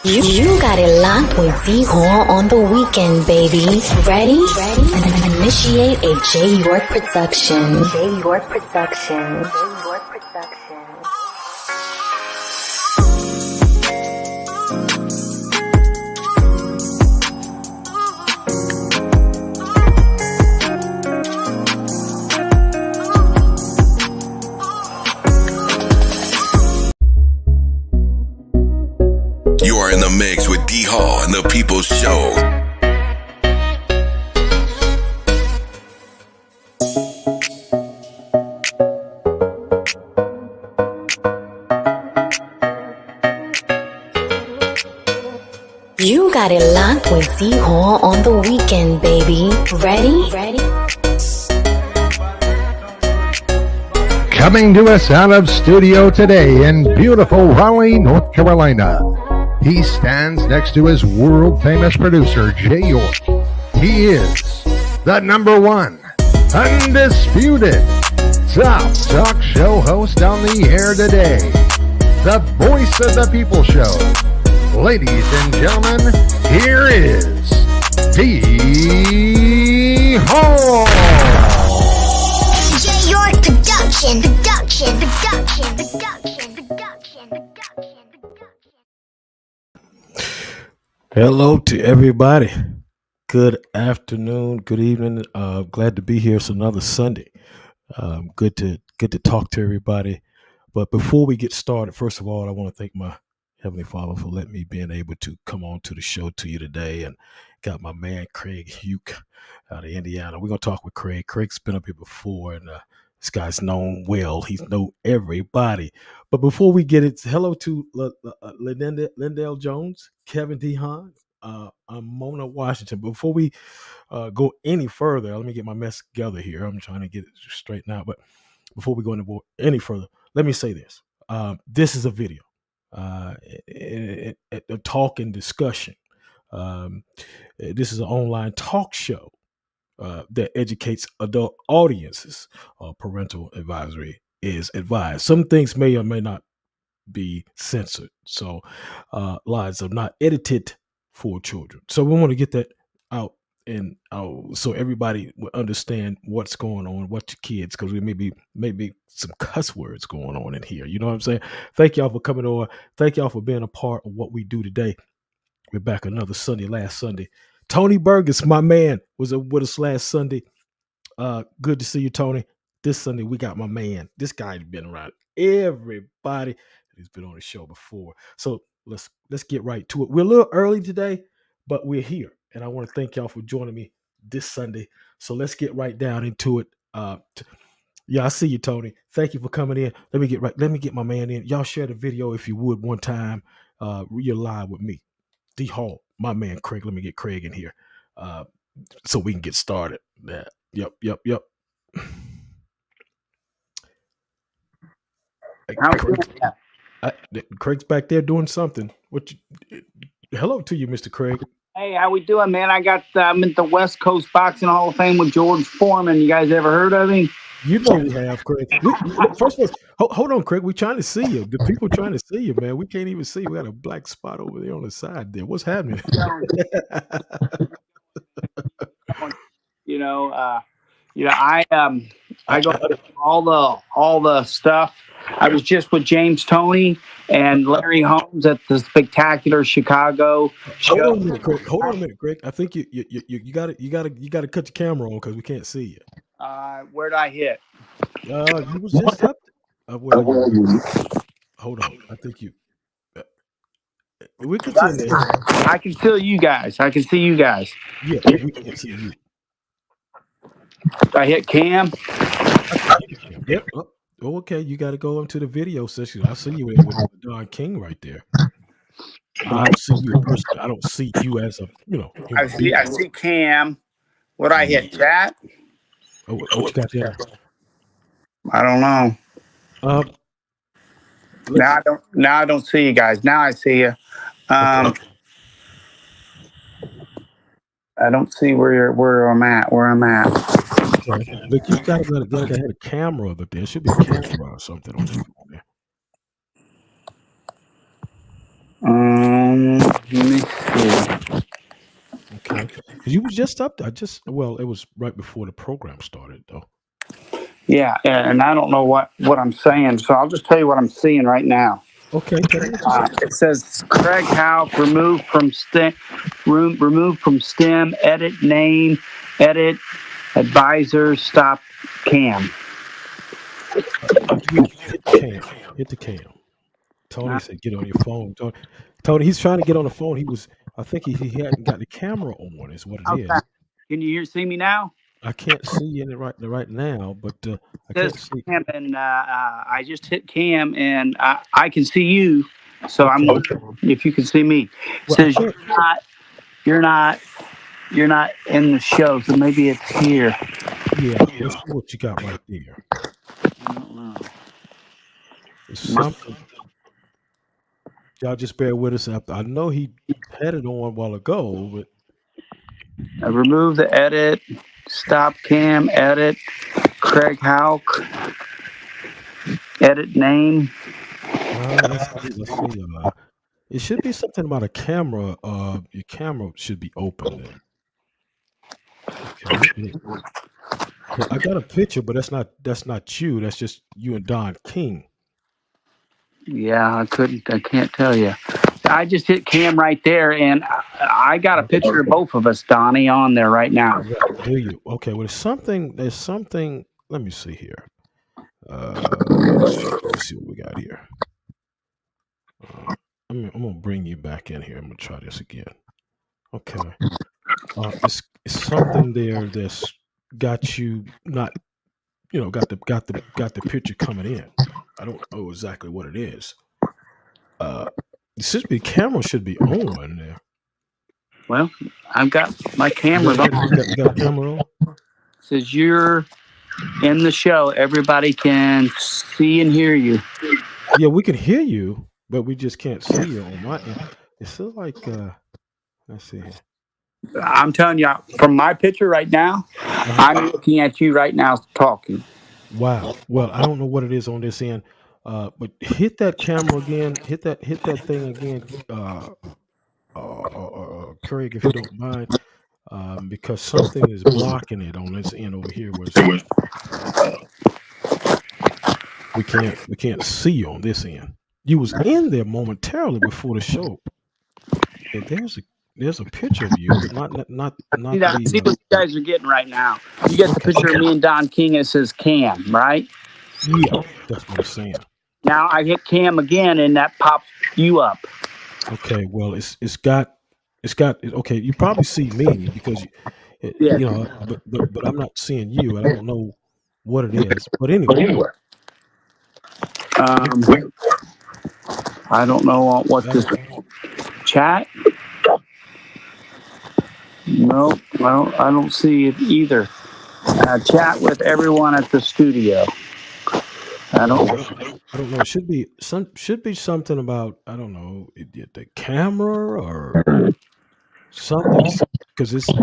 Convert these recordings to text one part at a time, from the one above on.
You got it locked with D-Hall on the weekend, baby. Ready? Initiate a J. York production. You are in the mix with D-Hall and the People's Show. You got it locked with D-Hall on the weekend, baby. Ready? Coming to us out of studio today in beautiful Raleigh, North Carolina. He stands next to his world-famous producer, J. York. He is the number one, undisputed, top talk show host on the air today. The voice of the People Show. Ladies and gentlemen, here is D-Hall. J. York production. Hello to everybody. Good afternoon, good evening. Glad to be here. It's another Sunday. Good to talk to everybody. But before we get started, first of all, I want to thank my Heavenly Father for letting me being able to come on to the show to you today, and got my man Craig Houk out of Indiana. We're gonna talk with Craig. Craig's been up here before, and this guy's known well. He's know everybody. But before we get it, hello to Lindell Jones, Kevin D. I'm Mona Washington. Before we go any further, let me get my mess together here. I'm trying to get it straightened out. But before we go any further, let me say this. This is a video, a talk and discussion. This is an online talk show that educates adult audiences. Parental advisory is advised. Some things may or may not be censored. So lies are not edited for children. So we want to get that out and so everybody will understand what's going on, what your kids, because we maybe some cuss words going on in here. You know what I'm saying? Thank y'all for coming over. Thank y'all for being a part of what we do today. We're back another Sunday, last Sunday. Tony Burgess, my man, was with us last Sunday. Good to see you, Tony. This Sunday, we got my man. This guy's been around everybody. He's been on the show before. So let's get right to it. We're a little early today, but we're here. And I want to thank y'all for joining me this Sunday. So let's get right down into it. Yeah, I see you, Tony. Thank you for coming in. Let me get my man in. Y'all share the video if you would one time. You're live with me, D-Hall, my man Craig. Let me get Craig in here so we can get started. Yep. Craig's back there doing something. Hello to you, Mr. Craig. Hey, how we doing, man? I'm at the West Coast Boxing Hall of Fame with George Foreman. You guys ever heard of him? You know we have, Craig. First of all, hold on, Craig. We're trying to see you. The people trying to see you, man. We can't even see you. We got a black spot over there on the side there. What's happening? I go to all the stuff. I was just with James Toney and Larry Holmes at the Spectacular Chicago show. Hold on a minute, Craig. I think you got to cut the camera on because we can't see you. Where'd I hit? You was just up. Hold on. I think you. We can see there. I can see you guys. Yeah, we can see you. I hit Cam. Yep. Oh, okay, you got to go into the video section. I see you with Don King right there. I don't see you personally. I don't see you as a, I see Cam. What I hit, chat? Oh, what you got there? I don't know. Now I don't see you guys. Now I see you. I don't see where I'm at. Look, you got to have a camera over there. There should be a camera or something on there. Because you was just up there. It was right before the program started, though. Yeah, and I don't know what I'm saying, so I'll just tell you what I'm seeing right now. Okay, tell me what you see. It says Craig Houk removed from STEM, edit name, edit advisors, stop cam. Hit the cam. Hit the cam. Tony Uh, said, "Get on your phone." Tony, he's trying to get on the phone. I think he hadn't got the camera on. Is what it Okay. is. Can you see me now? I can't see you in right now, but I It can't says see. cam, and I just hit cam, and I can see you. So I'm Okay. wondering if you can see me. It Well, I says can't. you're not you're not in the show, so maybe it's here. Yeah, let's see what you got right there. I don't know. It's something. Y'all just bear with us. I know he had it on a while ago, but Remove the edit, stop cam, edit, Craig Houk, edit name. let's see. It should be something about a camera. Your camera should be open there. Okay. 'Cause I got a picture, but that's not you. That's just you and Don King. Yeah, I can't tell you. I just hit cam right there, and I got a picture of both of us, Donnie, on there right now. Do you? Okay. Well, there's something. Let me see here. Let me see what we got here. I'm gonna bring you back in here. I'm gonna try this again. Okay. It's something there that's got you not, got the picture coming in. I don't know exactly what it is. Uh, camera should be on there. Well, I've got my You camera got, on. you got a camera on? Says you're in the show. Everybody can see and hear you. Yeah, we can hear you, but we just can't see you on my end. It's still like let's see here. I'm telling you, from my picture right now, Uh-huh. I'm looking at you right now talking. Wow. Well, I don't know what it is on this end. But hit that camera again. Hit that thing again. Craig, if you don't mind, because something is blocking it on this end over here. We can't see you on this end. You was in there momentarily before the show, and there's a picture of you, but not See the. what you guys are getting right now. You get the Okay, picture of me and Don King. It says Cam, right? yeah, that's what it's saying. Now I hit Cam again, and that pops you up. Okay, well, it's got okay. You probably see me because Yeah. but I'm not seeing you, and I don't know what it is. But anyway, Um, I don't know what I this don't. chat. No, I don't see it either. Chat with everyone at the studio. I Yeah, don't. I don't know. It should be something about I don't know the camera or something because it's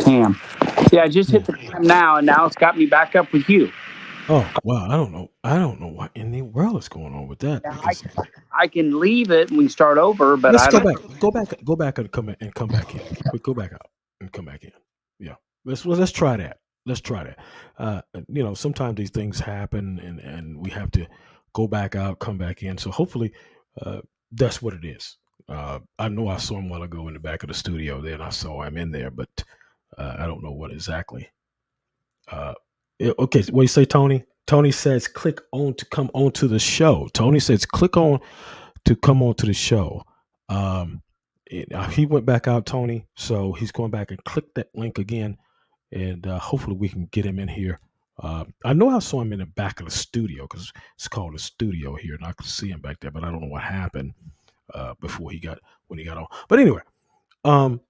Cam. See, I just hit yeah. the cam now, and now it's got me back up with you. Oh wow, I don't know what in the world is going on with that Now because I can leave it and we can start over, but let's I go don't. back, go back and come back in. We go back out and come back in. Yeah, let's try that. Let's try that. Sometimes these things happen and we have to go back out, come back in. So hopefully, uh, that's what it is. I know I saw him a while ago in the back of the studio. Then I saw him in there, but I don't know what exactly. Uh, okay, what you say, Tony? Tony says click on to come onto the show. Tony says click on to come onto the show. Um, he went back out, Tony, so he's going back and click that link again, and hopefully we can get him in here. I know I saw him in the back of the studio because it's called a studio here, and I could see him back there, but I don't know what happened before when he got on. But anyway, um,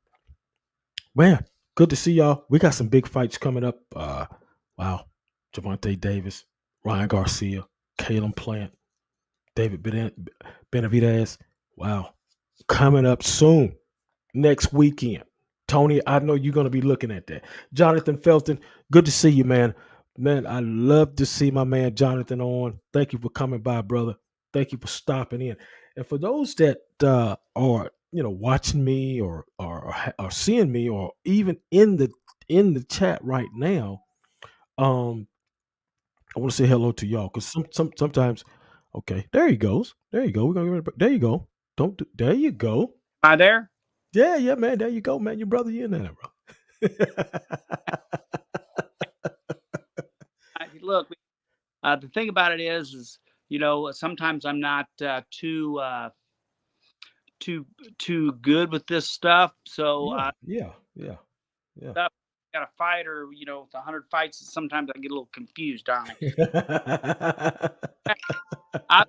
man, good to see y'all. We got some big fights coming up. Wow, Javante Davis, Ryan Garcia, Kalen Plant, David Benavidez. Wow, coming up soon next weekend. Tony, I know you're going to be looking at that. Jonathan Felton, good to see you, man. Man, I love to see my man Jonathan on. Thank you for coming by, brother. Thank you for stopping in. And for those that are watching me or seeing me or even in the chat right now, um, I want to say hello to y'all because sometimes. Okay, there he goes. There you go. We're gonna there you go. Don't do, there you go. Am I there? Yeah, yeah, man. There you go, man. Your brother, you in there, bro. Look, the thing about it is sometimes I'm not too too good with this stuff. So Yeah, yeah, yeah, yeah. stuff got a fighter, with 100 fights. Sometimes I get a little confused, Donnie. I,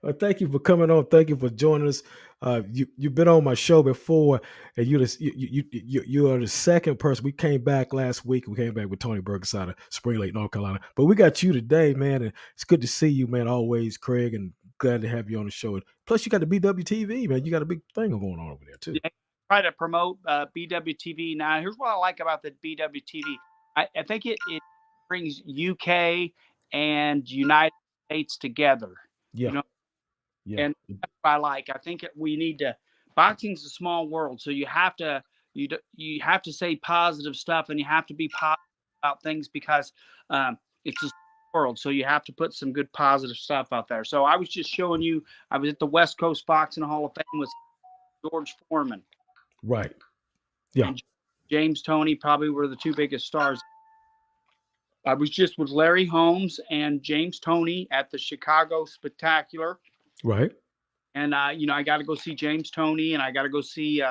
Well, thank you for coming on. Thank you for joining us. You've been on my show before, and you are the second person. We came back last week. We came back with Tony Burgess out of Spring Lake, North Carolina. But we got you today, man, and it's good to see you, man. Always, Craig, and glad to have you on the show. And plus, you got the BWTV, man. You got a big thing going on over there too. try to promote BWTV. Now, here's what I like about the BWTV. I think it brings UK and United States together. Yeah, You know, yeah, and that's what I like. I think we need to. Boxing's a small world, so you have to say positive stuff, and you have to be positive about things because it's a world. So you have to put some good positive stuff out there. So I was just showing you. I was at the West Coast Boxing Hall of Fame with George Foreman. right. Yeah, And James Toney probably were the two biggest stars. I was just with Larry Holmes and James Toney at the Chicago Spectacular. right. And, I got to go see James Toney, and I got to go see,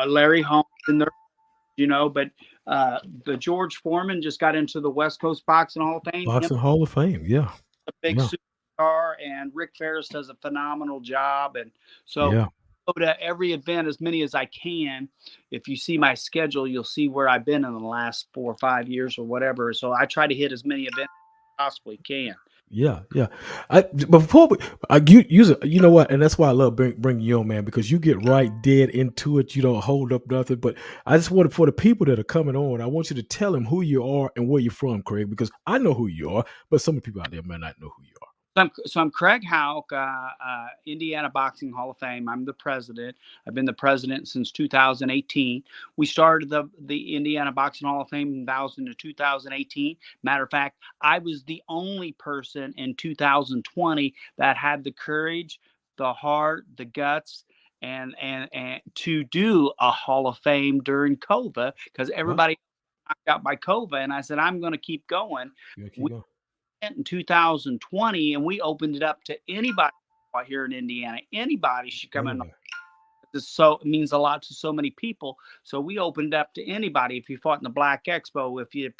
Larry Holmes in there, but the George Foreman just got into the West Coast Boxing Hall of Fame. Boxing Hall of Fame. Yeah, A big yeah, superstar, and Rick Ferris does a phenomenal job. And so yeah. go to every event, as many as I can. If you see my schedule, you'll see where I've been in the last 4 or 5 years or whatever. So I try to hit as many events as I possibly can. Yeah, yeah. Before you know what, and that's why I love bringing you on, man, because you get right dead into it. You don't hold up nothing. But I just wanted for the people that are coming on, I want you to tell them who you are and where you're from, Craig, because I know who you are, but some of the people out there may not know who you are. So I'm Craig Houk, Indiana Boxing Hall of Fame. I'm the president. I've been the president since 2018. We started the Indiana Boxing Hall of Fame in 2000 to 2018. Matter of fact, I was the only person in 2020 that had the courage, the heart, the guts, and to do a Hall of Fame during COVID, because Wow. everybody knocked out by COVID, and I said I'm going to keep going. Yeah, keep going. In 2020, and we opened it up to anybody out here in Indiana. Anybody should come in. Anyway, So it means a lot to so many people. So we opened up to anybody. If you fought in the Black Expo, if you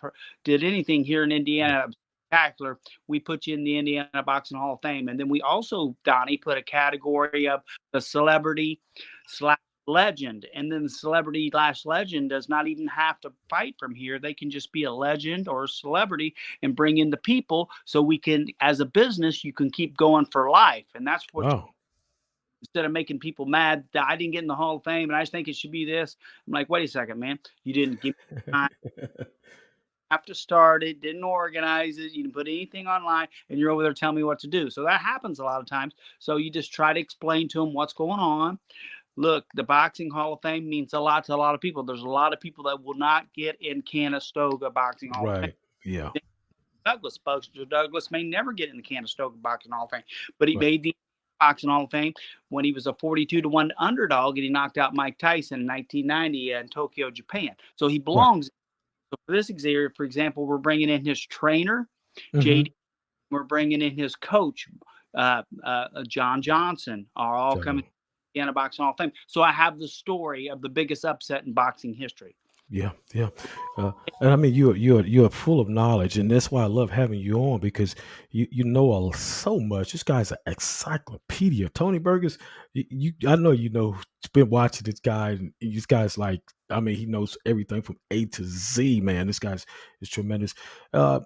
did anything here in Indiana spectacular, we put you in the Indiana Boxing Hall of Fame. And then we also, Donnie, put a category of the celebrity / legend. And then the celebrity / legend does not even have to fight from here. They can just be a legend or a celebrity and bring in the people, so we can, as a business, you can keep going for life. And that's what, wow. instead of making people mad that I didn't get in the Hall of Fame and I just think it should be this. I'm like, wait a second, man. You didn't give me time. Have to start it, didn't organize it, you didn't put anything online, and you're over there telling me what to do. So that happens a lot of times. So you just try to explain to them what's going on. Look, the Boxing Hall of Fame means a lot to a lot of people. There's a lot of people that will not get in Conestoga Boxing Hall of Fame. Right. Yeah. Douglas may never get in the Conestoga Boxing Hall of Fame, but he Right. made the Boxing Hall of Fame when he was a 42-1 underdog, and he knocked out Mike Tyson in 1990 in Tokyo, Japan. So he Right. belongs. So for this example, for example, we're bringing in his trainer, Mhm. JD. We're bringing in his coach, John Johnson, are all So, coming to the Indiana Boxing Hall of Fame. So I have the story of the biggest upset in boxing history. yeah, yeah. And I mean, you're full of knowledge, and that's why I love having you on because you know so much. This guy's an encyclopedia. Tony Burgess, I know been watching this guy, and this guy's like, I mean, he knows everything from A to Z. Man, this guy's is tremendous. Even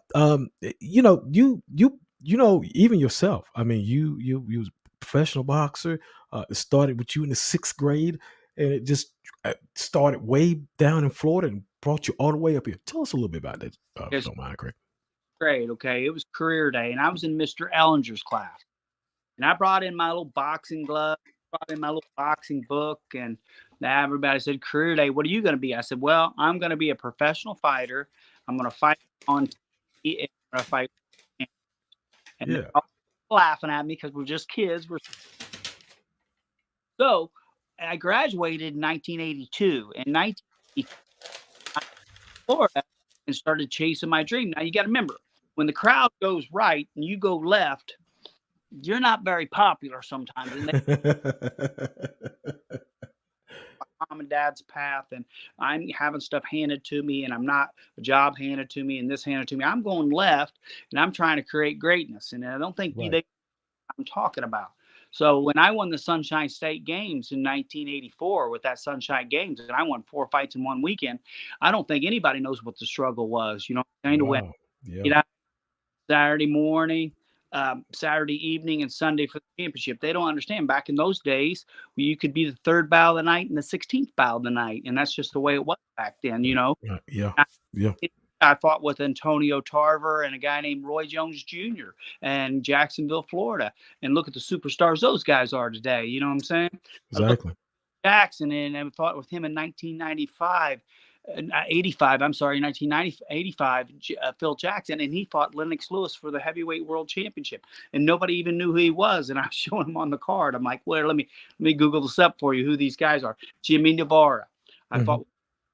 yourself. I mean, you was a professional boxer. It started with you in the 6th grade, and it just started way down in Florida and brought you all the way up here. Tell us a little bit about that, if you Yes. don't mind, Craig. grade. Okay, it was career day, and I was in Mr. Ellinger's class, and I brought in my little boxing glove, brought in my little boxing book, and now everybody said, "Career day, what are you going to be?" I said, "Well, I'm going to be a professional fighter. I'm going to fight on TV, and I'm going to fight." And they're Yeah. all laughing at me because we're just kids. So I graduated in 1982. In 1980, I went to Florida and started chasing my dream. Now you got to remember, when the crowd goes right and you go left, you're not very popular sometimes. And they mom and dad's path, and I'm having stuff handed to me, and I'm not a job handed to me, and this handed to me. I'm going left, and I'm trying to create greatness. And I don't think Right. they I'm talking about. So when I won the Sunshine State Games in 1984 with that Sunshine Games, and I won 4 fights in one weekend, I don't think anybody knows what the struggle was. You know, trying to win. Wow. Yeah. You know, Saturday morning, Saturday evening, and Sunday for the championship. They don't understand. Back in those days, you could be the third bout of the night and the 16th bout of the night, and that's just the way it was back then. You know. Yeah. Yeah. I fought with Antonio Tarver and a guy named Roy Jones Jr. and Jacksonville, Florida. And look at the superstars those guys are today. You know what I'm saying? Exactly. Jackson, and I fought with him in 1995. 85, I'm sorry, 1985, Phil Jackson, and he fought Lennox Lewis for the heavyweight world championship, and nobody even knew who he was. And I was showing him on the card. I'm like, well, let me Google this up for you, who these guys are. Jimmy Navarra. I fought with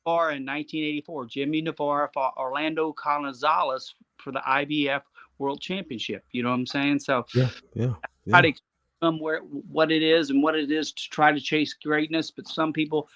Navarra in 1984. Jimmy Navarra fought Orlando Canizales for the IBF World Championship. You know what I'm saying? So Yeah. try to explain what it is and what it is to try to chase greatness, but some people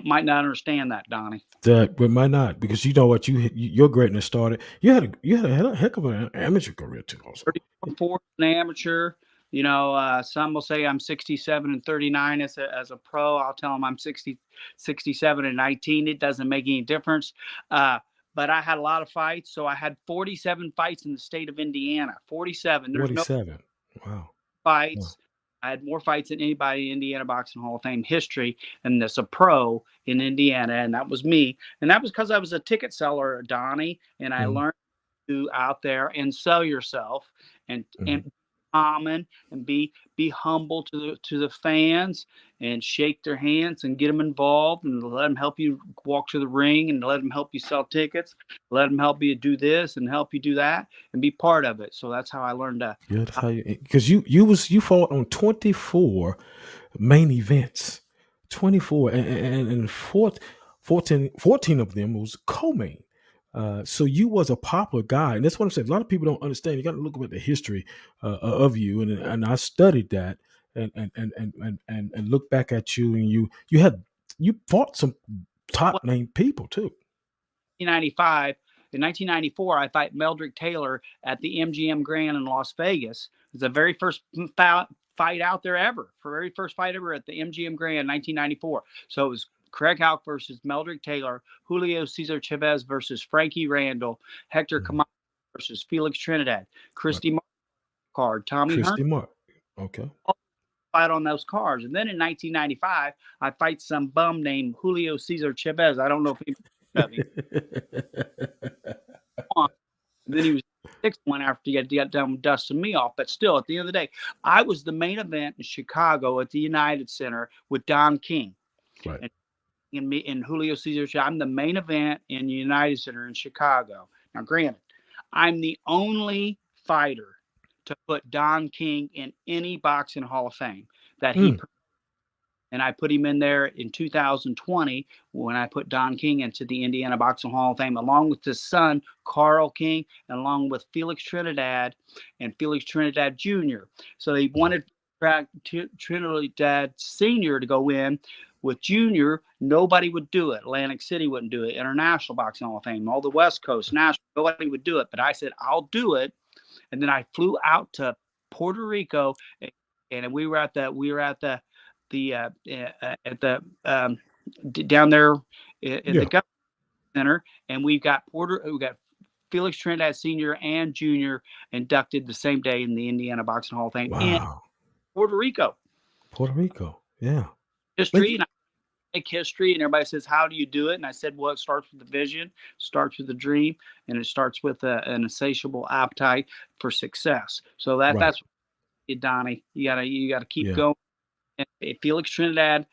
might not understand that, Donnie. That but might not, because you know what, your greatness started. You had a heck of an amateur career too. Also, 34 an amateur. You know, some will say I'm 67 and 39 as a pro. I'll tell them I'm 67 and 19. It doesn't make any difference. But I had a lot of fights. So I had 47 fights in the state of Indiana. 47. There's 47. Wow. Fights. I had more fights than anybody in Indiana Boxing Hall of Fame history, and that's a pro in Indiana, and that was me. And that was because I was a ticket seller, Donnie, and I learned to out there and sell yourself and common and be humble to the fans and shake their hands and get them involved and let them help you walk to the ring and let them help you sell tickets, let them help you do this and help you do that and be part of it. So that's how I learned to. Yeah, that's how because you fought on 24 main events, 24, and 14 of them was co-main. So you was a popular guy, and that's what I'm saying. A lot of people don't understand. You got to look at the history of you, and I studied that, and look back at you, and you fought some top name people too. 1995. In 1994, I fight Meldrick Taylor at the MGM Grand in Las Vegas. It's the very first fight out there ever. Very first fight ever at the MGM Grand in 1994. So it was Craig Houk versus Meldrick Taylor, Julio Cesar Chavez versus Frankie Randall, Hector Camacho versus Felix Trinidad, Christy Mark card, Tommy Hearn. Okay. Fight on those cards. And then in 1995, I fight some bum named Julio Cesar Chavez. I don't know if he and then he was the sixth one after he got done dusting me off. But still, at the end of the day, I was the main event in Chicago at the United Center with Don King. Right. And me and Julio Cesar. I'm the main event in the United Center in Chicago. Now, granted, I'm the only fighter to put Don King in any boxing Hall of Fame that he. And I put him in there in 2020 when I put Don King into the Indiana Boxing Hall of Fame, along with his son, Carl King, and along with Felix Trinidad and Felix Trinidad Jr. So they wanted Trinidad Sr. to go in. With Junior, nobody would do it. Atlantic City wouldn't do it. International Boxing Hall of Fame, all the West Coast, national, nobody would do it. But I said, I'll do it. And then I flew out to Puerto Rico, and we were at the down there at the government center, and we got Felix Trinidad Sr. and Jr. inducted the same day in the Indiana Boxing Hall of Fame in Puerto Rico. Puerto Rico, yeah. History. make history, and everybody says, "How do you do it?" And I said, "Well, it starts with the vision, starts with the dream, and it starts with an insatiable appetite for success." So Right. that's it, Donnie. You gotta keep Yeah. going. And Felix Trinidad,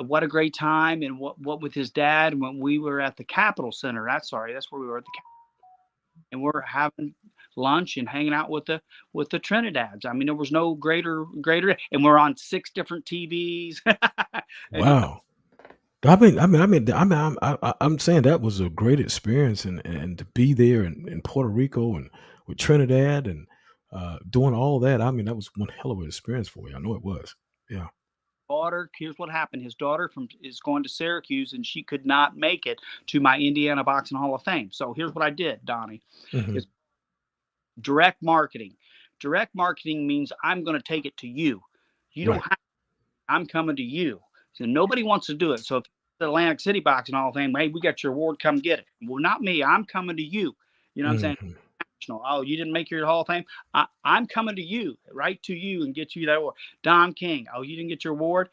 what a great time, and what with his dad when we were at the Capitol Center. That's where we were at the and we're having lunch and hanging out with the Trinidads. I mean, there was no greater, and we're on 6 different TVs. and Wow. I'm saying that was a great experience, and to be there in Puerto Rico and with Trinidad and doing all that. I mean, that was one hell of an experience for you. I know it was. Yeah. daughter, here's what happened. His daughter is going to Syracuse, and she could not make it to my Indiana Boxing Hall of Fame. So here's what I did, Donnie. Hmm. It's direct marketing. Direct marketing means I'm going to take it to you. You don't Right. have. I'm coming to you. So nobody wants to do it. So if the Atlantic City Boxing Hall of Fame, hey, we got your award, come get it. Well, not me. I'm coming to you. You know what I'm saying? Hmm. Oh, you didn't make your Hall of Fame? I'm coming to you, right to you, and get you that award. Don King, oh, you didn't get your award?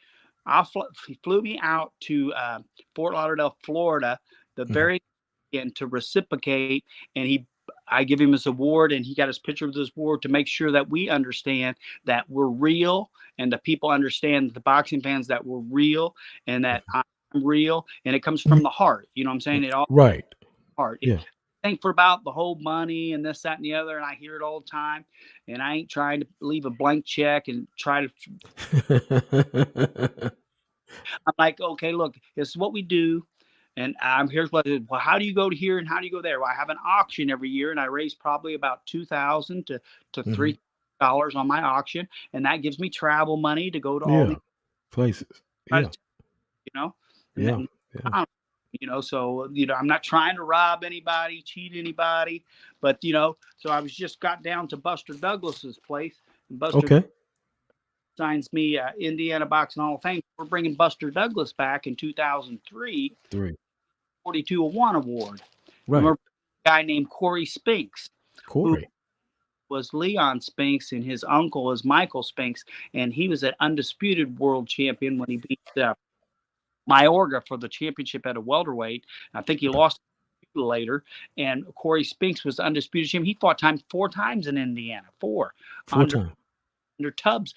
He flew me out to Fort Lauderdale, Florida, the Hmm. very end to reciprocate, and I give him his award, and he got his picture with his award to make sure that we understand that we're real, and the people understand, the boxing fans, that we're real, and that I'm real, and it comes from the heart. You know what I'm saying? It all Right. heart. Yeah. Think for about the whole money and this, that, and the other, and I hear it all the time. And I ain't trying to leave a blank check and try to. I'm like, okay, look, this is what we do, and here's what. Well, how do you go to here and how do you go there? Well, I have an auction every year, and I raise probably about $2,000 to Hmm. $3,000 on my auction, and that gives me travel money to go to all Yeah. these. Places. Yeah. You know, and Yeah. then, Yeah. so I'm not trying to rob anybody, cheat anybody, but so I was just got down to Buster Douglas's place, and Buster Okay. signs me Indiana Boxing Hall of Fame. We're bringing Buster Douglas back in 2003, 3. 42-1 award, and we're Right. a guy named Corey Spinks, who Corey. was Leon Spinks, and his uncle is Michael Spinks, and he was an undisputed world champion when he beat Mayorga for the championship at a welterweight. I think he lost later. And Corey Spinks was the undisputed champion. He fought 4 times in Indiana. 4 4 under times. Tubbs,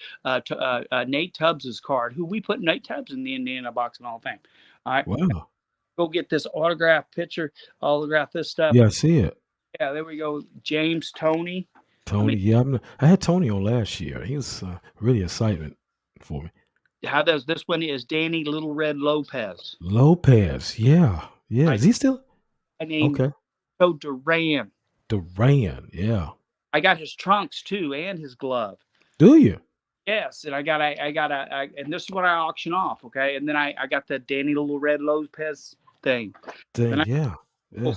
Nate Tubbs's card. Who we put Nate Tubbs in the Indiana Boxing Hall of Fame. All right, Wow. go get this autograph picture, autograph this stuff. Yeah, I see it. Yeah, there we go. James Tony. Tony. Yeah, I had Tony on last year. He was really excitement for me. How does this one is Danny Little Red Lopez. Lopez. Yeah. Yeah. Is he still? I named Okay. Joe Duran. Duran. Yeah. I got his trunks too and his glove. Do you? Yes, and and this is what I auction off, okay? And then I got the Danny Little Red Lopez thing. Dang, And yeah. Yeah.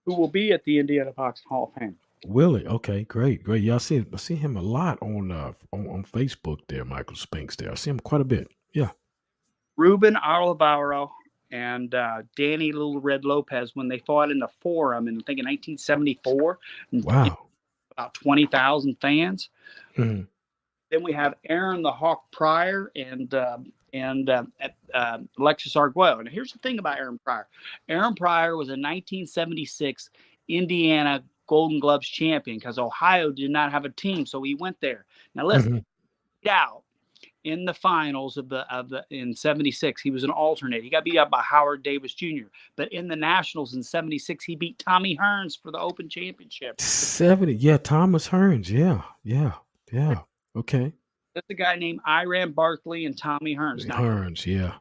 who will be at the Indiana Boxing Hall of Fame. Willie. Okay. Great. Great. Yeah, I see him a lot on Facebook there, Michael Spinks there. I see him quite a bit. Yeah. Ruben Olivero and Danny Little Red Lopez, when they fought in the Forum in, I think, in 1974, Wow. about 20,000 fans. Mhm. Then we have Aaron the Hawk Pryor and Alexis Arguello. And here's the thing about Aaron Pryor. Aaron Pryor was a 1976 Indiana Golden Gloves champion because Ohio did not have a team, so he went there. Now listen, Mhm. beat out in the finals of the in 76. He was an alternate. He got beat up by Howard Davis Jr. But in the Nationals in 76, he beat Tommy Hearns for the Open Championship. 70. Yeah, Thomas Hearns. Yeah. Yeah. Yeah. Okay. That's a guy named Iran Barkley and Tommy Hearns. Now, Hearns. Yeah.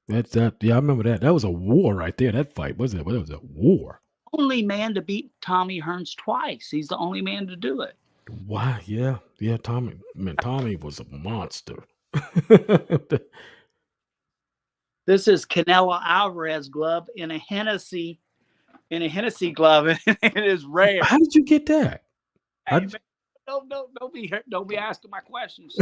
That. Yeah, I remember that. That was a war right there. That fight was it? It was a war. only man to beat Tommy Hearns twice. He's the only man to do it. Wow. Yeah. Yeah. Tommy. Man, Tommy was a monster. This is Canelo Alvarez glove in a Hennessy glove. It is rare. How did you get that? Hey, don't be asking my questions.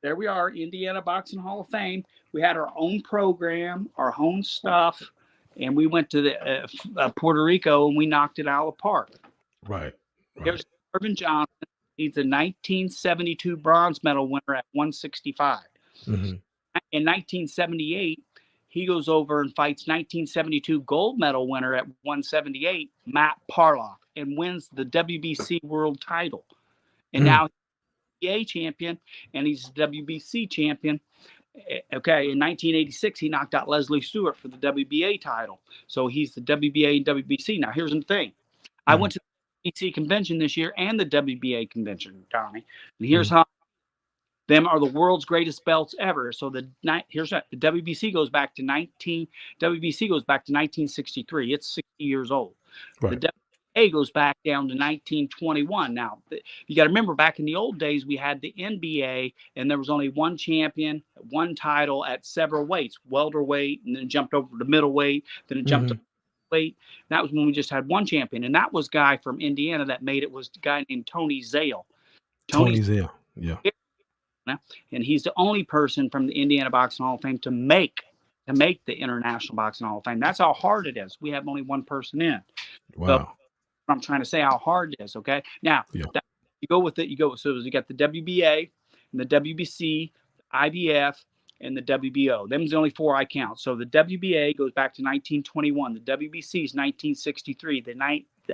There we are, Indiana Boxing Hall of Fame. We had our own program, our own stuff, and we went to the Puerto Rico and we knocked it out of the park. Right. There's Irvin Johnson. He's a 1972 bronze medal winner at 165. Mhm. In 1978, he goes over and fights 1972 gold medal winner at 178, Matt Parloff, and wins the WBC world title. And Mm. now he's a champion and he's WBC champion. Okay, in 1986, he knocked out Leslie Stewart for the WBA title. So he's the WBA and WBC. Now, here's the thing. I Mhm. went to the WBC convention this year and the WBA convention, Tommy. And here's Mhm. how them are the world's greatest belts ever. So here's that. The WBC goes back to 1963. It's 60 years old. The Right. WBA goes back down to 1921. Now you got to remember, back in the old days, we had the NBA, and there was only one champion, one title at several weights: welterweight, and then it jumped over to middleweight, then it jumped to Mhm. weight. That was when we just had one champion, and that was guy from Indiana that made it was a guy named Tony Zale. Tony Tony Zale. Yeah. and he's the only person from the Indiana Boxing Hall of Fame to make the International Boxing Hall of Fame. That's how hard it is. We have only one person in. So Wow. I'm trying to say how hard it is. Okay. Now Yeah. you go with it. You go. So you got the WBA and the WBC, IBF, and the WBO. Them's the only four I count. So the WBA goes back to 1921. The WBC is 1963. The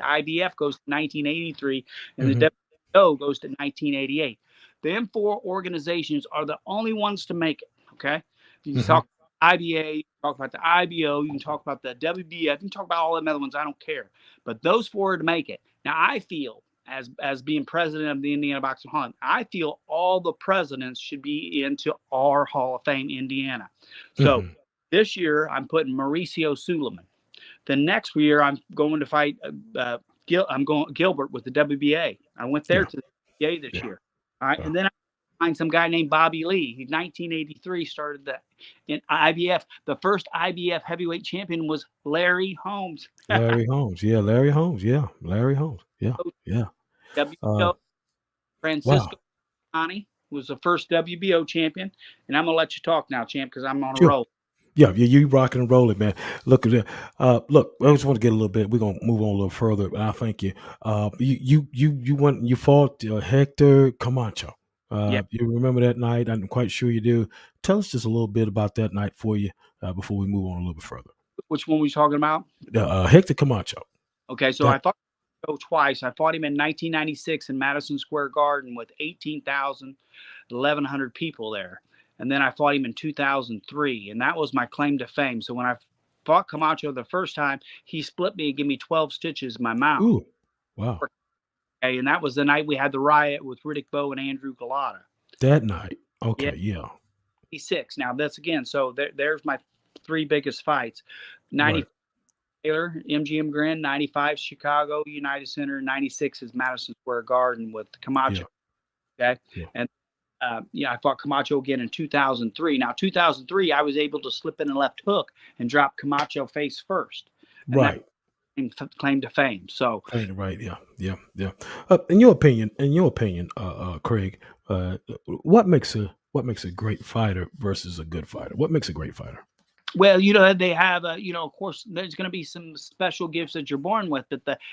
IBF goes to 1983, and the Mhm. WBO goes to 1988. Them four organizations are the only ones to make it. Okay. You can Mhm. talk IBA, you can talk about the IBO, you can talk about the WBF, you can talk about all them other ones. I don't care. But those four are to make it. Now I feel as being president of the Indiana Boxing Hall, I feel all the presidents should be into our Hall of Fame, Indiana. So Mhm. this year I'm putting Mauricio Suleiman. The next year I'm going to fight I'm going Gilbert with the WBA. I went there Yeah. to the WBA this Yeah. year. All right, Yeah. and then I find some guy named Bobby Lee. He 1983 started in IBF. The first IBF heavyweight champion was Larry Holmes. Larry Holmes. Yeah. Larry Holmes. Yeah. Larry Holmes. Yeah. Yeah. Uh. WBO Francisco Wow. Ani was the first WBO champion. And I'm gonna let you talk now, champ, because I'm on a Sure. roll. Yeah, you rocking and rolling, man. Look at that. Look, I just want to get a little bit. We're gonna move on a little further. I thank you. You went and you fought Hector Camacho. Yeah. You remember that night? I'm quite sure you do. Tell us just a little bit about that night for you before we move on a little bit further. Which one were we talking about? Hector Camacho. Okay, so That I fought him twice. I fought him in 1996 in Madison Square Garden with 18,000, 1,100 people there. And then I fought him in 2003, and that was my claim to fame. So when I fought Camacho the first time, he split me and gave me 12 stitches in my mouth. ooh, wow, Okay, and that was the night we had the riot with Riddick Bowe and Andrew Galata. that night. Yeah, Okay, yeah, 86. Now that's again. So there's my three biggest fights: right, 90 Taylor, MGM Grand, 95 Chicago United Center, 96 is Madison Square Garden with yeah, Camacho. Okay, yeah, and I fought Camacho again in 2003. Now 2003, I was able to slip in a left hook and drop Camacho face first, and that right. claim to fame. So Ain't right. Yeah, yeah, yeah. In your opinion, Craig, what makes a great fighter versus a good fighter? What makes a great fighter? well, they have, of course, there's going to be some special gifts that you're born with.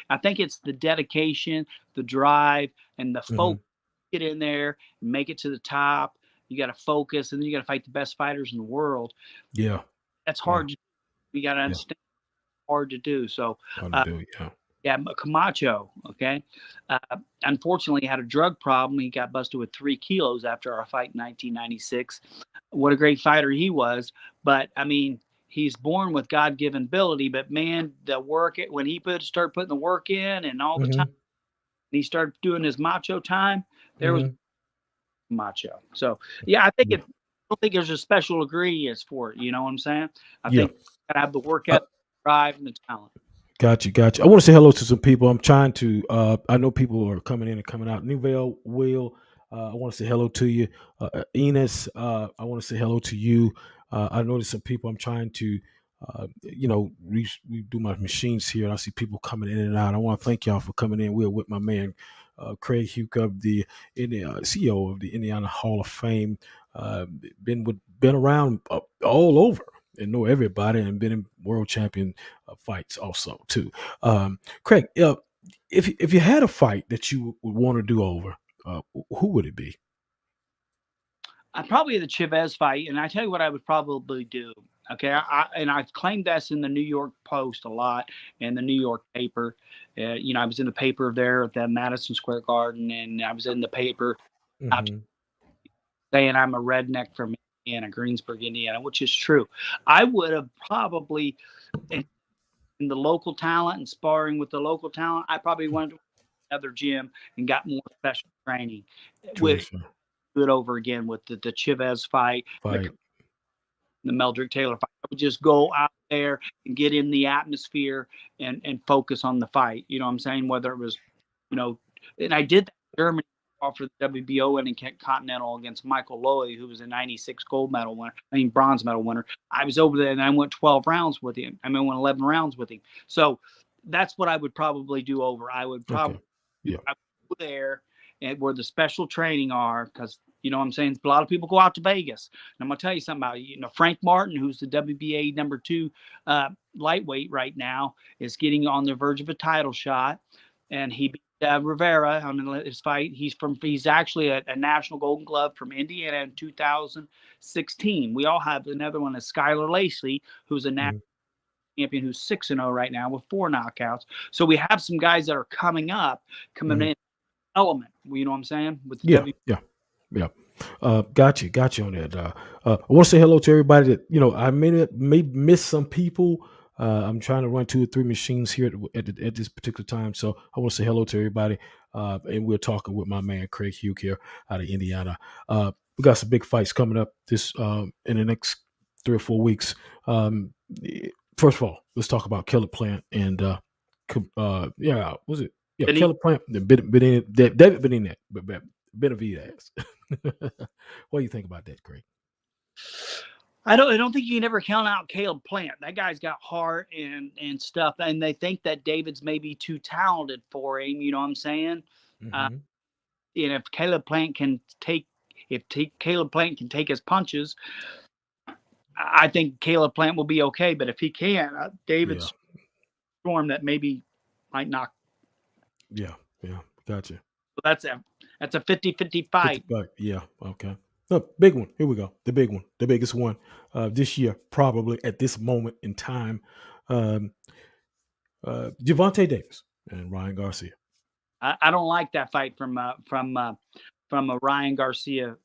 I think it's the dedication, the drive, and the Hmm. focus. Get in there, make it to the top. You got to focus, and then you got to fight the best fighters in the world. Yeah, That's yeah, hard. You got to yeah. understand, hard to do. So, Hard to uh, do. Yeah. yeah, Camacho. Okay, uh, unfortunately, had a drug problem. He got busted with 3 kilos after our fight in 1996. What a great fighter he was. But I mean, he's born with God-given ability. But man, the work when he started putting the work in and all the time, Hmm. and he started doing his macho time. There was Hmm. macho. So yeah, I think Yeah. I don't think there's a special ingredients for it. You know what I'm saying? I Yeah. think you gotta have the work Uh, ethic, drive, and the talent. Got you, got you. I want to say hello to some people. I'm trying to. I know people are coming in and coming out. Newville, Will. I want to say hello to you, Enos. I want to say hello to you. I noticed some people. I'm trying to, we do my machines here, and I see people coming in and out. I want to thank y'all for coming in. We're with my man, Craig Houk of the CEO of the Indiana Hall of Fame. Uh, been around all over and know everybody, and been in world champion fights also too. Craig, if you had a fight that you would want to do over, who would it be? Probably the Chavez fight, and I tell you what I would probably do. Okay, and I've claimed this in the New York Post a lot, and the New York paper. I was in the paper there at the Madison Square Garden, and I was in the paper Mm-hmm. saying I'm a redneck from Indiana, Greensburg, Indiana, which is true. I would have probably in the local talent and sparring with the local talent. I probably went to another gym and got more special training. True, With sir. do it over again with the Chavez fight, Fight. the Meldrick Taylor fight. I would just go out there and get in the atmosphere and focus on the fight. You know what I'm saying? Whether it was, and I did that in Germany for the WBO winning Continental against Michael Lowy, who was a 96 gold medal winner, bronze medal winner. I was over there and I went 12 rounds with him. I went 11 rounds with him. So that's what I would probably do over. I would probably Yeah. I would go there and where the special training are, because you know what I'm saying? A lot of people go out to Vegas. And I'm going to tell you something about, Frank Martin, who's the WBA number 2 lightweight right now, is getting on the verge of a title shot. And he beat Rivera on his fight. He's actually a national Golden Glove from Indiana in 2016. We all have another one is Skylar Lacey, who's a national champion who's 6-0 right now with 4 knockouts. So we have some guys that are coming in element. You know what I'm saying? With Yeah. Got you on that. I want to say hello to everybody that, I may miss some people. I'm trying to run 2 or 3 machines here at this particular time. So I want to say hello to everybody. And we're talking with my man, Craig Houk here out of Indiana. We got some big fights coming up in the next 3 or 4 weeks. First of all, let's talk about Killer Plant and, was it? Yeah, Killer Plant, David Beninez, Benavidez. What do you think about that, Craig? I don't think you can ever count out Caleb Plant. That guy's got heart and stuff, and they think that David's maybe too talented for him. You know what I'm saying? Mm-hmm. And if Caleb Plant can take his punches, I think Caleb Plant will be okay. But if he can't, David's storm that maybe might knock. Yeah, gotcha. So that's a 50-50 fight. Yeah, okay. No, big one. Here we go. The big one, the biggest one this year, probably at this moment in time. Gervonta Davis and Ryan Garcia. I don't like that fight from a Ryan Garcia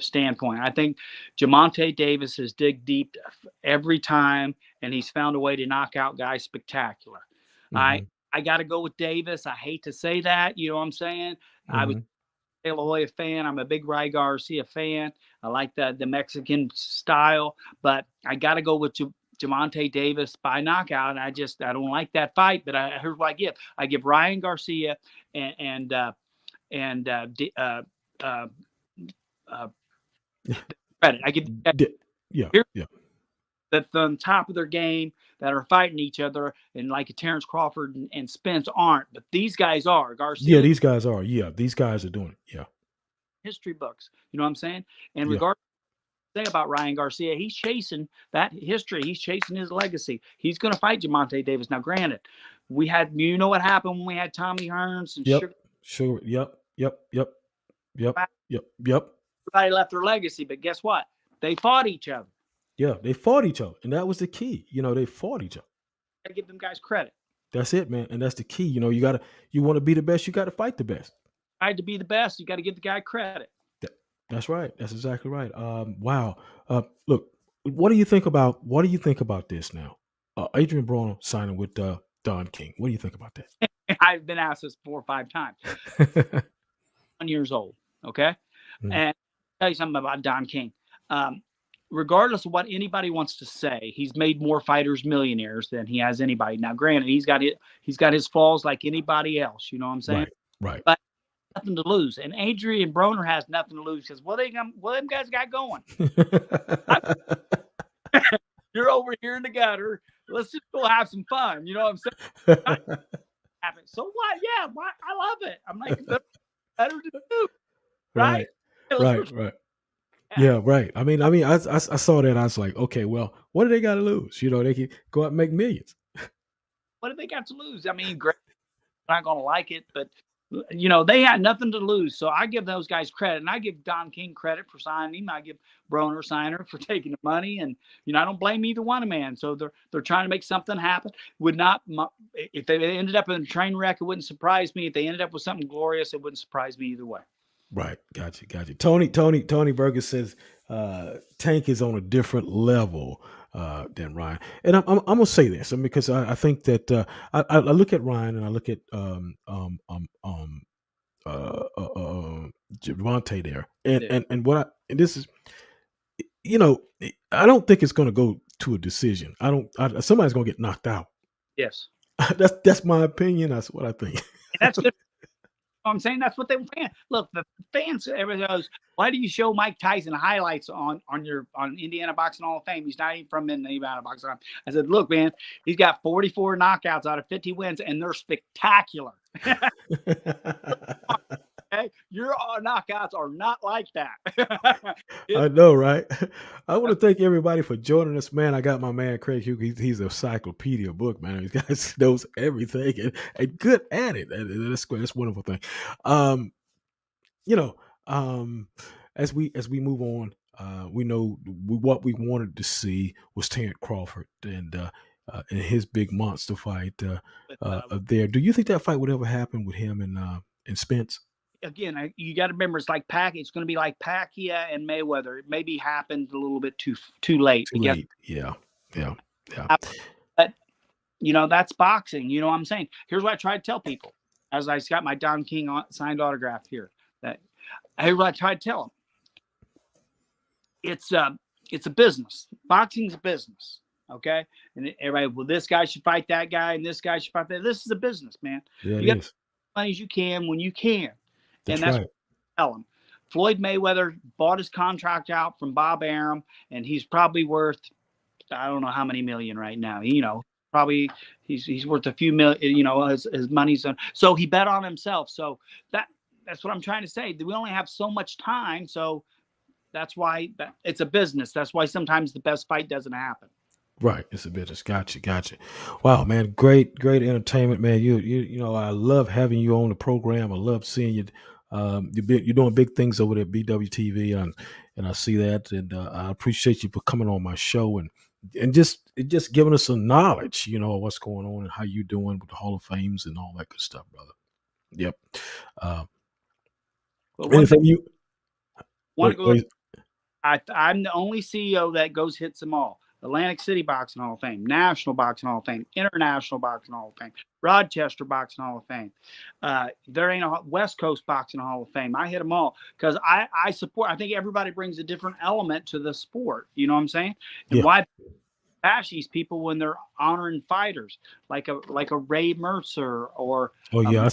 standpoint. I think Gervonta Davis has dig deep every time, and he's found a way to knock out guys spectacular. Mm-hmm. I got to go with Davis. I hate to say that. You know what I'm saying? Mm-hmm. I was a La Hoya fan. I'm a big Ryan Garcia fan. I like the Mexican style, but I got to go with Gervonta Davis by knockout. And I don't like that fight, but here's what I give. I give Ryan Garcia and credit. I give that's on top of their game that are fighting each other, and like Terrence Crawford and Spence aren't, but these guys are. Garcia. Yeah, these guys are. Yeah, these guys are doing it. Yeah. History books. You know what I'm saying? And regardless of what I say about Ryan Garcia, he's chasing that history. He's chasing his legacy. He's going to fight Gervonta Davis. Now, granted, we had, what happened when we had Tommy Hearns and Sure. Yep. Everybody left their legacy, but guess what? They fought each other. Yeah, they fought each other, and that was the key. They fought each other. I give them guys credit. That's it, man, and that's the key. You want to be the best, you got to fight the best. To be the best, you got to give the guy credit. That's right. That's exactly right. Wow. Look, what do you think about this now? Adrian Broner signing with Don King. What do you think about that? I've been asked this 4 or 5 times. 1 years old. Okay, and I'll tell you something about Don King. Regardless of what anybody wants to say, he's made more fighters millionaires than he has anybody. Now, granted, he's got his flaws like anybody else. You know what I'm saying? Right. But nothing to lose, and Adrian Broner has nothing to lose because what them guys got going? You're over here in the gutter. Let's just go have some fun. You know what I'm saying? So what? Yeah, I love it. I'm like, better to do, right? Right. Yeah, right. I mean, I saw that. I was like, okay, well, what do they got to lose? They can go out and make millions. What do they got to lose? I mean, great. Not going to like it, but They had nothing to lose. So I give those guys credit, and I give Don King credit for signing him. I give Broner signer for taking the money, and I don't blame either one of man. So they're trying to make something happen. Would not if they ended up in a train wreck, it wouldn't surprise me. If they ended up with something glorious, it wouldn't surprise me either way. Right, got you. Tony Berger says Tank is on a different level than Ryan, and I'm gonna say this, because I think that I look at Ryan and I look at Javante there, and what and this is, I don't think it's going to go to a decision. Somebody's going to get knocked out. Yes, that's my opinion. That's what I think. And that's good. I'm saying that's what they fans look. The fans, everybody goes, why do you show Mike Tyson highlights on Indiana Boxing Hall of Fame? He's not even from Indiana Boxing Hall. I said, look, man, he's got 44 knockouts out of 50 wins, and they're spectacular. Okay? Your knockouts are not like that. I know, right? I want to thank everybody for joining us, man. I got my man Craig Houk. He's a encyclopedia book, man. He guys knows everything and good at it. That's a wonderful thing. As we move on, we know what we wanted to see was Terrence Crawford and in his big monster fight there. Do you think that fight would ever happen with him and Spence? Again, you got to remember, it's like It's going to be like Pacquiao and Mayweather. It maybe happened a little bit too late. Too late. Yeah. But that's boxing. You know what I'm saying? Here's what I try to tell people, as I got my Don King signed autograph here. Here's what I try to tell them. It's a business. Boxing's a business. Okay, and everybody, well, this guy should fight that guy, and this guy should fight that. This is a business, man. Yeah, you got as money as you can when you can. That's right. What I tell him. Floyd Mayweather bought his contract out from Bob Arum, and he's probably worth, I don't know how many million right now. Probably he's worth a few million. His money's on. So he bet on himself. So that's what I'm trying to say. We only have so much time, so that's why it's a business. That's why sometimes the best fight doesn't happen. Right, it's a business. Gotcha. Wow, man, great entertainment, man. I love having you on the program. I love seeing you. You're doing big things over there at BWTV, and I see that, and I appreciate you for coming on my show and just giving us some knowledge, of what's going on and how you doing with the Hall of Fames and all that good stuff, brother. Yep. Anything you want to go? I'm the only CEO that hits them all. Atlantic City Boxing Hall of Fame, National Boxing Hall of Fame, International Boxing Hall of Fame, Rochester Boxing Hall of Fame. There ain't a West Coast Boxing Hall of Fame. I hit them all because I support. I think everybody brings a different element to the sport. You know what I'm saying? And why bash these people when they're honoring fighters like a Ray Mercer or Ray.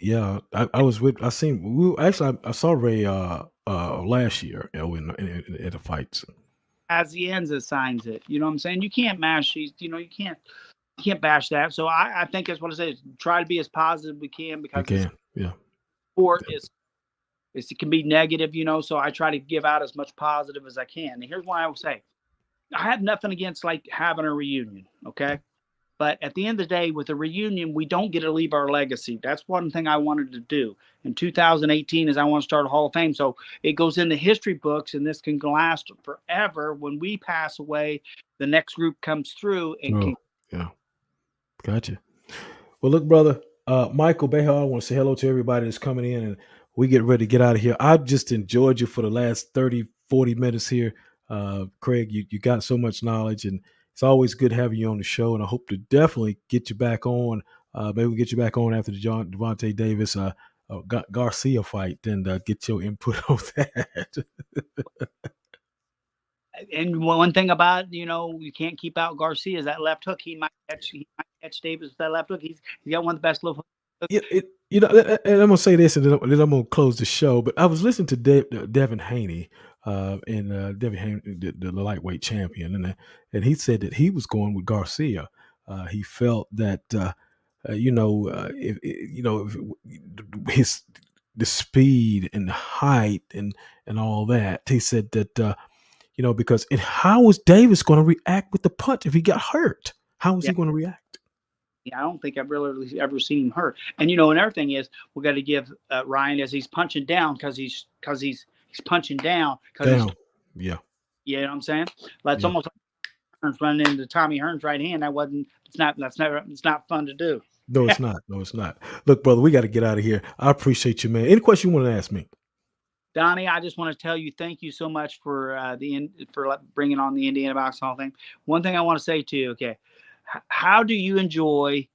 Yeah, I was with. I saw Ray last year, in the fights. Azienza signs it. You know what I'm saying? You can't mash these. You can't bash that. So I think that's what I say. Try to be as positive as we can because sport is it can be negative. So I try to give out as much positive as I can. And here's why I will say, I have nothing against like having a reunion. Okay. But at the end of the day, with a reunion, we don't get to leave our legacy. That's one thing I wanted to do. In 2018 is I want to start a Hall of Fame. So it goes in the history books, and this can last forever. When we pass away, the next group comes through. Gotcha. Well, look, brother, Michael Behar, I want to say hello to everybody that's coming in, and we get ready to get out of here. I just enjoyed you for the last 30, 40 minutes here. Craig, you got so much knowledge, and it's always good having you on the show, and I hope to definitely get you back on. Maybe we'll get you back on after the Devontae Davis Garcia fight and get your input on that. And one thing about you can't keep out Garcia is that left hook. He might catch Davis with that left hook. He's got one of the best left hooks. And I'm gonna say this, and then I'm gonna close the show. But I was listening to Devin Haney, and Devin Haney, the lightweight champion, and he said that he was going with Garcia. He felt that the speed and the height and all that. He said that because how was Davis going to react with the punch if he got hurt? How was he going to react? I don't think I've really ever seen him hurt. And another thing is we got to give Ryan as he's punching down because he's punching down because he's yeah. You know what I'm saying? That's Yeah. almost like running into Tommy Hearn's right hand. It's not fun to do. No, it's not. No, it's not. Look, brother, we got to get out of here. I appreciate you, man. Any question you want to ask me? Donnie, I just want to tell you thank you so much for bringing on the Indiana Box Hall thing. One thing I want to say to you, okay, how do you enjoy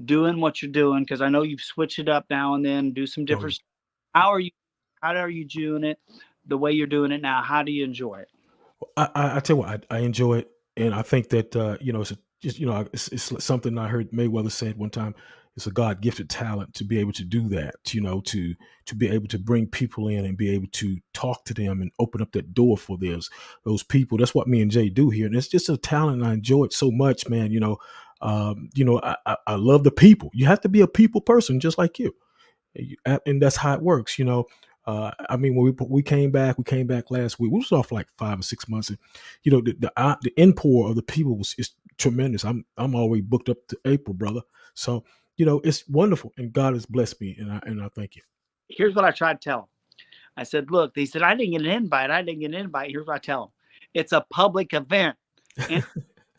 doing what you're doing? Because I know you've switched it up now and then, do some different stuff. How are you doing it the way you're doing it now? How do you enjoy it? I tell you what, I enjoy it, and I think that it's something I heard Mayweather said one time. It's a God gifted talent to be able to do that. To be able to bring people in and be able to talk to them and open up that door for those people. That's what me and Jay do here, and it's just a talent. And I enjoy it so much, man. I love the people. You have to be a people person, just like you, and that's how it works. I mean, when we came back last week. We was off for like 5 or 6 months, and the inpour of the people is tremendous. I'm already booked up to April, brother. So it's wonderful, and God has blessed me, and I thank you. Here's what I tried to tell them. I said, look, they said I didn't get an invite. Here's what I tell them: it's a public event, and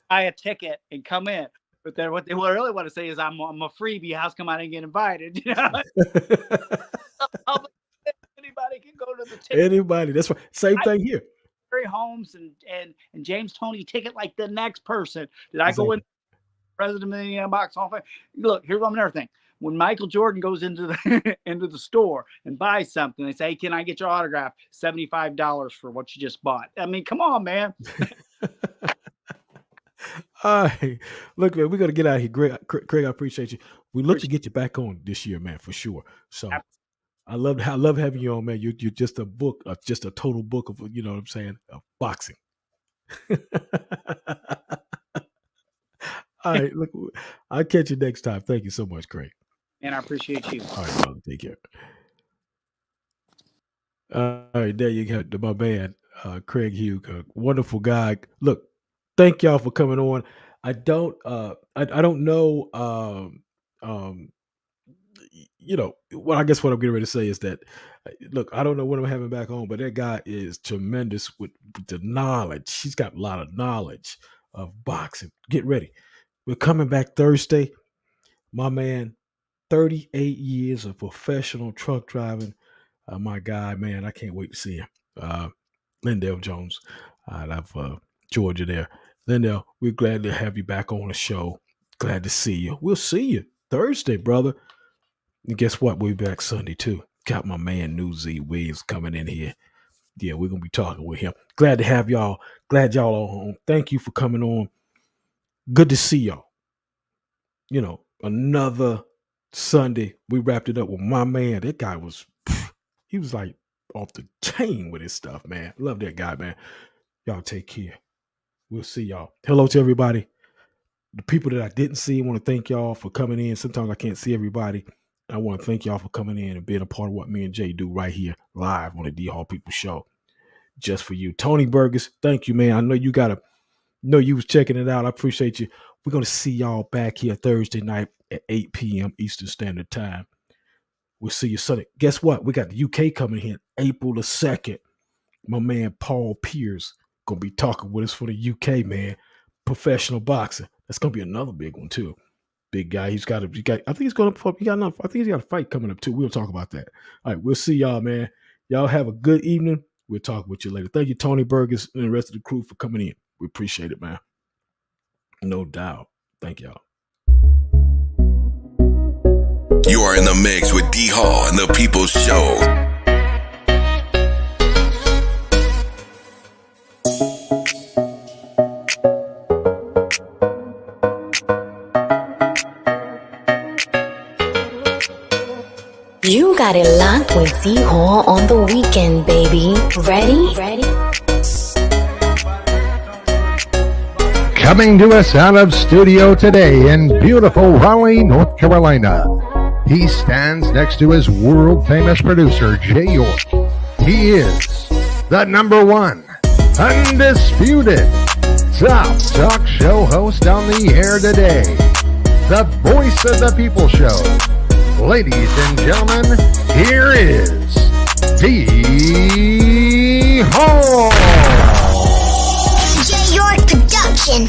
buy a ticket and come in. But then what they really want to say is I'm a freebie. How's come I didn't get invited? Anybody can go to the ticket. Anybody. That's right. Same thing here. Harry Holmes and James Toney ticket like the next person. Did I go in president of the Indiana Box Hall? Look, here's another thing. When Michael Jordan goes into the store and buys something, they say, hey, can I get your autograph? $75 for what you just bought. I mean, come on, man. All right. Look, man, we're going to get out of here. Craig, I appreciate you. We look to get you back on this year, man, for sure. So I love having you on, man. You're just a book, just a total book of, you know what I'm saying, of boxing. All right. Look, I'll catch you next time. Thank you so much, Craig. And I appreciate you. All right, brother. Take care. All right. There you go. My man, Craig Houk, a wonderful guy. Look, thank y'all for coming on. I don't know. Well, I guess what I'm getting ready to say is that, look, I don't know when I'm having back on, but that guy is tremendous with the knowledge. He's got a lot of knowledge of boxing. Get ready. We're coming back Thursday. My man, 38 years of professional truck driving. My guy, man, I can't wait to see him. Lindell Jones out of Georgia there. Lindell, we're glad to have you back on the show. Glad to see you. We'll see you Thursday, brother. And guess what? We'll be back Sunday, too. Got my man, New Z Williams, coming in here. Yeah, we're going to be talking with him. Glad to have y'all. Glad y'all are home. Thank you for coming on. Good to see y'all. Another Sunday. We wrapped it up with my man. That guy he was like off the chain with his stuff, man. Love that guy, man. Y'all take care. We'll see y'all. Hello to everybody. The people that I didn't see, I want to thank y'all for coming in. Sometimes I can't see everybody. I want to thank y'all for coming in and being a part of what me and Jay do right here live on the D-Hall People Show. Just for you. Tony Burgess, thank you, man. I know you was checking it out. I appreciate you. We're going to see y'all back here Thursday night at 8 p.m. Eastern Standard Time. We'll see you Sunday. Guess what? We got the UK coming here April the 2nd. My man Paul Pierce going to be talking with us for the UK, man. Professional boxing. That's going to be another big one, too. Big guy. I think he's got a fight coming up, too. We'll talk about that. All right. We'll see y'all, man. Y'all have a good evening. We'll talk with you later. Thank you, Tony Burgess and the rest of the crew for coming in. We appreciate it, man. No doubt. Thank y'all. You are in the mix with D-Hall and the People's Show. You got it locked with D-Hall on the weekend, baby. Ready? Coming to us out of studio today in beautiful Raleigh, North Carolina. He stands next to his world-famous producer, Jay York. He is the number one, undisputed, top talk show host on the air today. the voice of the people show. Ladies and gentlemen, here is D-Hall. J. York Production.